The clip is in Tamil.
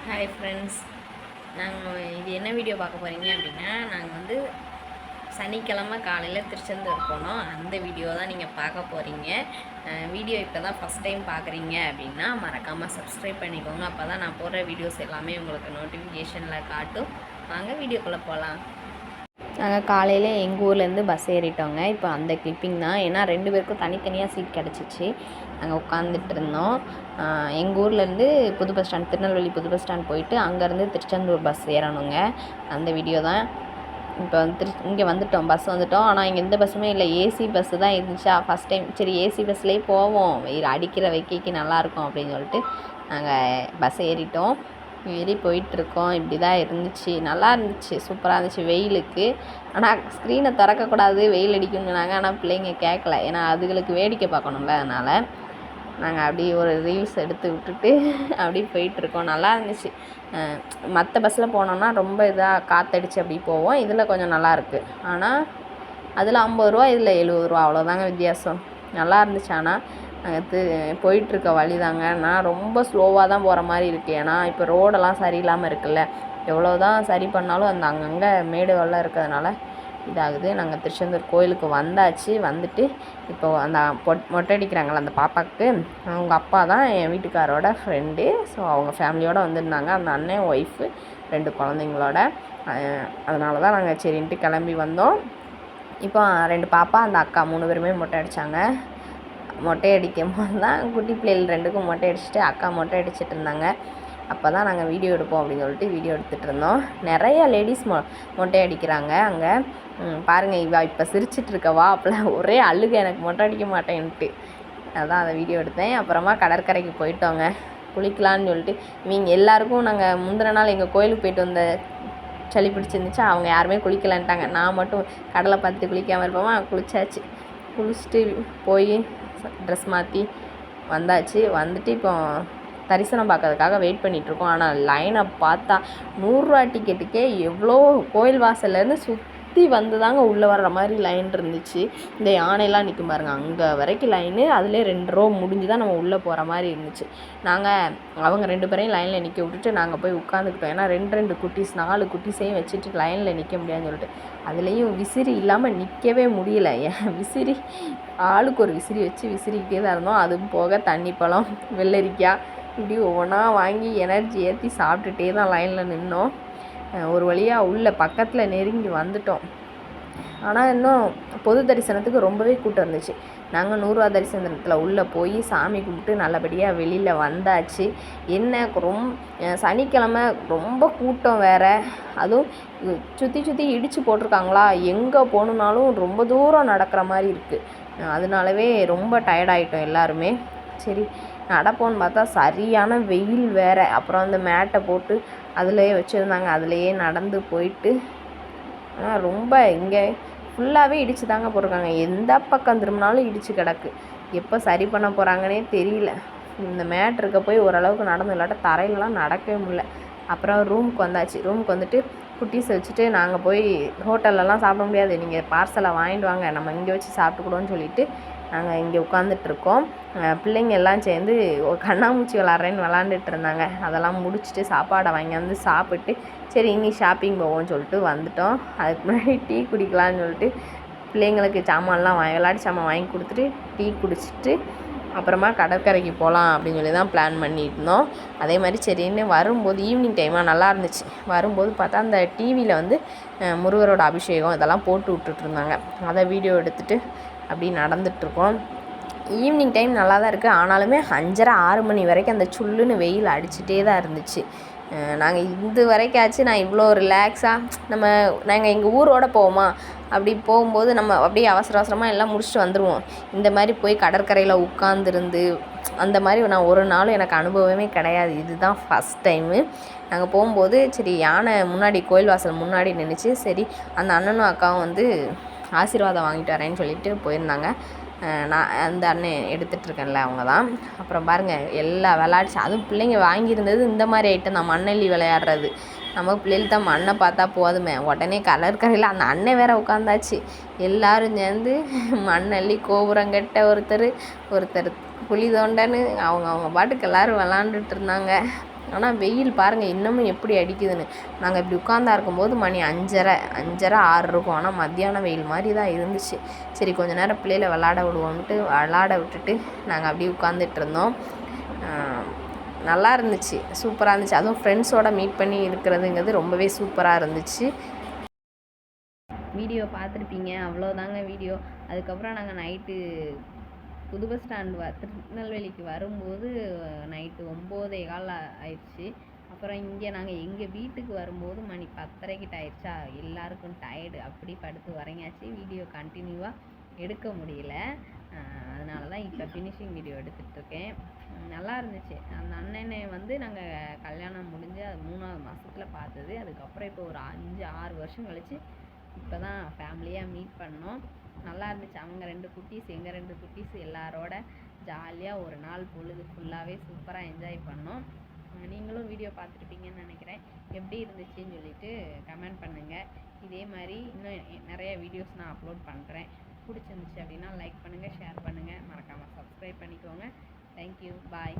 ஹாய் ஃப்ரெண்ட்ஸ், நாங்கள் இது என்ன வீடியோ பார்க்க போகிறீங்க அப்படின்னா, நாங்கள் வந்து சனிக்கிழமை காலையில் திருச்செந்தூர் போனோம். அந்த வீடியோ தான் நீங்கள் பார்க்க போகிறீங்க. வீடியோ இப்போ தான் ஃபஸ்ட் டைம் பார்க்குறீங்க அப்படின்னா மறக்காமல் சப்ஸ்கிரைப் பண்ணிக்கோங்க. அப்போ தான் நான் போடுற வீடியோஸ் எல்லாமே உங்களுக்கு நோட்டிஃபிகேஷனில் காட்டும். வாங்க வீடியோக்குள்ளே போகலாம். நாங்கள் காலையில் எங்கள் ஊர்லேருந்து பஸ் ஏறிட்டோங்க. இப்போ அந்த கிளிப்பிங் தான். ஏன்னா 2 பேருக்கும் தனித்தனியாக சீட் கிடச்சிச்சு. நாங்கள் உட்காந்துட்டு இருந்தோம். எங்கள் ஊர்லேருந்து புது பஸ் ஸ்டாண்ட், திருநெல்வேலி புது பஸ் ஸ்டாண்ட் போயிட்டு அங்கேருந்து திருச்செந்தூர் பஸ் ஏறணுங்க. அந்த வீடியோ தான். இப்போ வந்து இங்கே வந்துட்டோம், பஸ் வந்துட்டோம். ஆனால் இங்கே எந்த பஸ்ஸுமே இல்லை, ஏசி பஸ்ஸு தான் இருந்துச்சா. ஃபஸ்ட் டைம் சரி ஏசி பஸ்லேயே போவோம், வெயில் அடிக்கிற வைக்கைக்கு நல்லாயிருக்கும் அப்படின்னு சொல்லிட்டு நாங்கள் பஸ் ஏறிட்டோம். ஏறி போயிட்டுருக்கோம். இப்படி தான் இருந்துச்சு, நல்லா இருந்துச்சு, சூப்பராக இருந்துச்சு வெயிலுக்கு. ஆனால் ஸ்க்ரீனை திறக்கக்கூடாது, வெயில் அடிக்குங்கனாங்க. ஆனால் பிள்ளைங்க கேட்கல, ஏன்னா அதுகளுக்கு வேடிக்கை பார்க்கணும்ல. அதனால் நாங்கள் அப்படி ஒரு ரீல்ஸ் எடுத்து விட்டுட்டு அப்படி போயிட்டுருக்கோம். நல்லா இருந்துச்சு. மற்ற பஸ்ஸில் போனோம்னா ரொம்ப இதாக காற்றடிச்சு அப்படி போவோம். இதில் கொஞ்சம் நல்லாயிருக்கு. ஆனால் அதில் 50 ரூபா, இதில் 70 ரூபா, அவ்வளோதாங்க வித்தியாசம். நல்லா இருந்துச்சு. ஆனால் போயிட்டுருக்க வழி தாங்க. நான் ரொம்ப ஸ்லோவாக தான் போகிற மாதிரி இருக்குது. ஏன்னா இப்போ ரோடெல்லாம் சரியில்லாமல் இருக்குல்ல. எவ்வளோ தான் சரி பண்ணாலும் அந்த அங்கங்கே மேடு வெள்ளம் இருக்கிறதுனால இதாகுது. நாங்கள் திருச்செந்தூர் கோயிலுக்கு வந்தாச்சு. வந்துட்டு இப்போ அந்த மொட்டை அடிக்கிறாங்கள அந்த பாப்பாவுக்கு, அவங்க அப்பா தான் என் வீட்டுக்காரோட ஃப்ரெண்டு. ஸோ அவங்க ஃபேமிலியோடு வந்திருந்தாங்க. அந்த அண்ணன் ஒய்ஃபு 2 குழந்தைங்களோட. அதனால தான் நாங்கள் சரின்ட்டு கிளம்பி வந்தோம். இப்போ 2 பாப்பா, அந்த அக்கா 3 பேருமே மொட்டை அடித்தாங்க. மொட்டை அடிக்கும் போது தான் குட்டி பிள்ளைகள் 2க்கும் மொட்டை அடிச்சுட்டு அக்கா மொட்டை அடிச்சுட்டு இருந்தாங்க. அப்போ தான் நாங்கள் வீடியோ எடுப்போம் அப்படின்னு சொல்லிட்டு வீடியோ எடுத்துகிட்டு இருந்தோம். நிறைய லேடிஸ் மொட்டை அடிக்கிறாங்க அங்கே. பாருங்கள், இவா இப்போ சிரிச்சிட்ருக்கவா அப்போலாம் ஒரே அழுக, எனக்கு மொட்டை அடிக்க மாட்டேன்ட்டு. அதான் அதை வீடியோ எடுத்தேன். அப்புறமா கடற்கரைக்கு போயிட்டோங்க, குளிக்கலான்னு சொல்லிட்டு. இவங்க எல்லாேருக்கும் நாங்கள் முந்தின நாள் எங்கள் கோயிலுக்கு போயிட்டு வந்த சளி பிடிச்சிருந்துச்சா, அவங்க யாருமே குளிக்கலான்ட்டாங்க. நான் மட்டும் கடலை பார்த்து குளிக்காமல் இருப்போமா, குளிச்சாச்சு. குளிச்சுட்டு போய் ட்ரெஸ் மாற்றி வந்தாச்சு. வந்துட்டு இப்போ தரிசனம் பார்க்கறதுக்காக வெயிட் பண்ணிகிட்ருக்கோம். ஆனால் லைனை பார்த்தா 100 ரூபா டிக்கெட்டுக்கே எவ்வளோ கோயில் வாசல்லேருந்து சுற்றி வந்து தாங்க உள்ளே வர்ற மாதிரி லைன் இருந்துச்சு. இந்த யானைலாம் நிற்கும் பாருங்கள், அங்கே வரைக்கும் லைனு. அதிலே 2 ரோ முடிஞ்சு தான் நம்ம உள்ளே போகிற மாதிரி இருந்துச்சு. அவங்க 2 பேரையும் லைனில் நிற்க விட்டுட்டு நாங்கள் போய் உட்காந்துக்கிட்டோம். ஏன்னா 2 குட்டீஸ், 4 குட்டீஸையும் வச்சுட்டு லைனில் நிற்க முடியாதுன்னு சொல்லிட்டு. அதுலேயும் விசிறி இல்லாமல் நிற்கவே முடியல. விசிறி ஆளுக்கு ஒரு விசிறி வச்சு விசிறிக்கிட்டே தான் இருந்தோம். அதுவும் போக தண்ணி பழம், வெள்ளரிக்காய் இப்படி ஒவ்வொன்றா வாங்கி எனர்ஜி ஏற்றி சாப்பிட்டுட்டே தான் லைனில் நின்னோம். ஒரு வழியாக உள்ள பக்கத்தில் நெருங்கி வந்துட்டோம். ஆனால் இன்னும் பொது தரிசனத்துக்கு ரொம்பவே கூட்டம் இருந்துச்சு. நாங்கள் 100 ரூபா தரிசனத்தில் உள்ளே போய் சாமி கும்பிட்டு நல்லபடியாக வெளியில் வந்தாச்சு. சனிக்கிழமை ரொம்ப கூட்டம் வேறு. அதுவும் சுற்றி இடித்து போட்டிருக்காங்களா, எங்கே போகணுன்னாலும் ரொம்ப தூரம் நடக்கிற மாதிரி இருக்குது. அதனாலவே ரொம்ப டயர்டாயிட்டோம் எல்லாருமே. சரி நடப்போன்னு பார்த்தா சரியான வெயில் வேறு. அப்புறம் அந்த மேட்டை போட்டு அதிலையே வச்சுருந்தாங்க, அதிலையே நடந்து போயிட்டு. ஆனால் ரொம்ப இங்கே ஃபுல்லாகவே இடித்து தாங்க போட்டிருக்காங்க. எந்த பக்கம் திரும்பினாலும் இடித்து கிடக்கு. எப்போ சரி பண்ண போகிறாங்கன்னே தெரியல. இந்த மேட் இருக்க போய் ஓரளவுக்கு நடந்து, இல்லாட்ட தரையிலலாம் நடக்கவே முடியல. அப்புறம் ரூமுக்கு வந்தாச்சு. ரூமுக்கு வந்துட்டு குட்டீஸை வச்சுட்டு நாங்கள் போய் ஹோட்டல்லலாம் சாப்பிட முடியாது, நீங்கள் பார்சலை வாங்கிட்டு வாங்க, நம்ம இங்கே வச்சு சாப்பிட்டுக்கூடோன்னு சொல்லிவிட்டு நாங்கள் இங்கே உட்காந்துட்ருக்கோம். பிள்ளைங்க எல்லாம் சேர்ந்து கண்ணாமூச்சி விளாட்றேன்னு விளாண்டுட்டு இருந்தாங்க. அதெல்லாம் முடிச்சுட்டு சாப்பாடை வாங்கி வந்து சாப்பிட்டு சரி இனி ஷாப்பிங் போவோம்னு சொல்லிட்டு வந்துட்டோம். அதுக்கு முன்னாடி டீ குடிக்கலான்னு சொல்லிட்டு பிள்ளைங்களுக்கு சாமான்லாம் விளையாட்டு சாமான் வாங்கி கொடுத்துட்டு டீ குடிச்சிட்டு அப்புறமா கடற்கரைக்கு போகலாம் அப்படின்னு சொல்லி தான் பிளான் பண்ணியிருந்தோம். அதே மாதிரி சரின்னு வரும்போது ஈவினிங் டைமாக நல்லா இருந்துச்சு. வரும்போது பார்த்தா அந்த டிவியில் வந்து முருகரோட அபிஷேகம் இதெல்லாம் போட்டு விட்டுட்ருந்தாங்க. அதை வீடியோ எடுத்துகிட்டு அப்படி நடந்துகிட்ருக்கோம். ஈவினிங் டைம் நல்லா தான் இருக்குது. ஆனாலுமே 5:30 6 மணி வரைக்கும் அந்த சுள்ளுன்னு வெயில் அடிச்சுட்டே தான் இருந்துச்சு. நாங்கள் இது வரைக்காச்சு நான் இவ்வளோ ரிலாக்ஸாக நாங்கள் எங்கள் ஊரோடு போவோமா, அப்படி போகும்போது நம்ம அப்படியே அவசரமாக எல்லாம் முடிச்சுட்டு வந்துடுவோம். இந்த மாதிரி போய் கடற்கரையில் உட்காந்துருந்து அந்த மாதிரி நான் ஒரு நாளும் எனக்கு அனுபவமே கிடையாது. இதுதான் ஃபஸ்ட் டைமு. நாங்கள் போகும்போது சரி யானை முன்னாடி கோயில் வாசல் முன்னாடி நின்றுச்சு. சரி அந்த அண்ணனும் அக்காவும் வந்து ஆசீர்வாதம் வாங்கிட்டு வரேன்னு சொல்லிட்டு போயிருந்தாங்க. நான் அந்த அண்ணன் எடுத்துகிட்ருக்கேன்ல அவங்க தான். அப்புறம் பாருங்கள் எல்லா விளையாடிச்சு. அதுவும் பிள்ளைங்க வாங்கியிருந்தது இந்த மாதிரி ஐட்டம் தான், மண்ணெல்லி விளையாடுறது. நம்ம பிள்ளைகள் தான் மண்ணை பார்த்தா போதுமே, உடனே கடற்கரையில் அந்த அண்ணன் வேறு உட்காந்தாச்சு. எல்லோரும் சேர்ந்து மண்ணெல்லி, கோபுரங்கட்ட ஒருத்தர் குழி தோண்டன்னு அவங்க பாட்டுக்கு எல்லோரும் விளாண்டுட்டு இருந்தாங்க. ஆனால் வெயில் பாருங்கள் இன்னமும் எப்படி அடிக்குதுன்னு. நாங்கள் இப்படி உட்காந்தா இருக்கும்போது மணி 5:30 6 இருக்கும். ஆனால் மத்தியானம் வெயில் மாதிரி தான் இருந்துச்சு. சரி கொஞ்ச நேரம் பிள்ளைகளை விளாட விட்டுட்டு நாங்கள் அப்படியே உட்காந்துட்டு இருந்தோம். நல்லா இருந்துச்சு, சூப்பராக இருந்துச்சு. அதுவும் ஃப்ரெண்ட்ஸோடு மீட் பண்ணி இருக்கிறதுங்கிறது ரொம்பவே சூப்பராக இருந்துச்சு. வீடியோ பார்த்துருப்பீங்க, அவ்வளோதாங்க வீடியோ. அதுக்கப்புறம் நாங்கள் நைட்டு புது பஸ் ஸ்டாண்டு திருநெல்வேலிக்கு வரும்போது நைட்டு 9:15 ஆயிடுச்சு. அப்புறம் இங்கே நாங்கள் எங்கள் வீட்டுக்கு வரும்போது மணி 10:30 ஆயிடுச்சா. எல்லாருக்கும் டயர்டு, அப்படி படுத்து உறங்கியாச்சு. வீடியோ கண்டினியூவாக எடுக்க முடியல. அதனால தான் இப்போ ஃபினிஷிங் வீடியோ எடுத்துகிட்ருக்கேன். நல்லா இருந்துச்சு. அந்த அண்ணனை வந்து நாங்கள் கல்யாணம் முடிஞ்சு அது 3ஆவது மாதத்தில் பார்த்தது. அதுக்கப்புறம் இப்போ ஒரு 5-6 வருஷம் கழிச்சு இப்போ தான் ஃபேமிலியாக மீட் பண்ணோம். நல்லா இருந்துச்சு. அவங்க 2 குட்டீஸ், எங்கள் 2 குட்டீஸ் எல்லாரோட ஜாலியாக ஒரு நாள் பொழுது ஃபுல்லாகவே சூப்பராக என்ஜாய் பண்ணோம். நீங்களும் வீடியோ பார்த்துருப்பீங்கன்னு நினைக்கிறேன். எப்படி இருந்துச்சுன்னு சொல்லிட்டு கமெண்ட் பண்ணுங்கள். இதே மாதிரி இன்னும் நிறைய வீடியோஸ் நான் அப்லோட் பண்ணுறேன். பிடிச்சிருந்துச்சு அப்படின்னா லைக் பண்ணுங்கள், ஷேர் பண்ணுங்கள், மறக்காமல் சப்ஸ்கிரைப் பண்ணிக்கோங்க. தேங்க்யூ, பாய்.